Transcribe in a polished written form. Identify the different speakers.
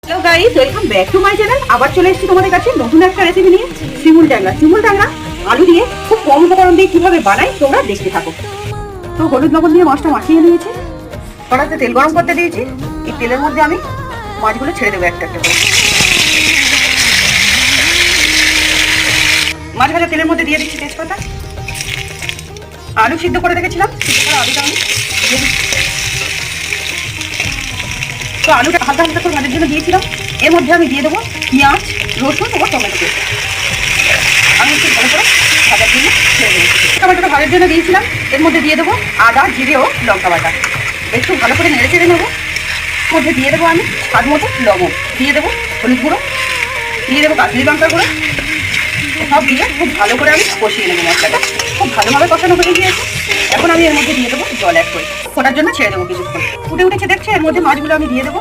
Speaker 1: Hello guys, welcome back to my channel. আবার চলে এসেছি তোমাদের কাছে নতুন একটা রেসিপি নিয়ে। শিমুল ট্যাংরা আলু দিয়ে খুব কম উপকরণ দিয়ে কিভাবে বানাই তোমরা দেখতে থাকো। তো হলুদ লবণ দিয়ে মাছটা মাখিয়ে নিয়েছি, কড়াইতে তেল গরম করতে দিয়েছি। এই তেলের মধ্যে আমি মাছগুলো ছেড়ে দেবো একটা একটা করে। মাছ ভাজা তেলের মধ্যে দিয়ে দিচ্ছি তেজপাতা। আলু সিদ্ধ করে রেখেছিলাম, সিদ্ধ করে আলুটা আমি দিয়ে দিচ্ছি। তো আলুটা হালকা হালকা করে ভাজার জন্য দিয়েছিলাম। এর মধ্যে আমি দিয়ে দেবো পেঁয়াজ, রসুন ও টমেটো পেস্ট। আমি একটু ভালো করে ভাজার জন্য ছেড়ে দেবো। টমেটোটা ভাজার জন্য দিয়েছিলাম, এর মধ্যে দিয়ে দেবো আদা, জিরে ও লঙ্কা বাটা। একটু ভালো করে নেড়ে চেড়ে নেবো। এর মধ্যে দিয়ে দেবো আমি স্বাদ মতো লবণ, দিয়ে দেবো হলুদ গুঁড়ো, দিয়ে দেবো কাশ্মীরি লঙ্কার গুঁড়ো। সব দিয়ে খুব ভালো করে আমি কষিয়ে নেবো। মশলাটা খুব ভালোভাবে কষানো হয়ে গিয়েছে। এখন আমি এর মধ্যে দিয়ে দেবো জল অ্যাড করে ফোটার জন্য ছেড়ে দেবো কিছুক্ষণ। ফুটে উঠেছে দেখছি, এর মধ্যে মাছগুলো আমি দিয়ে দেবো।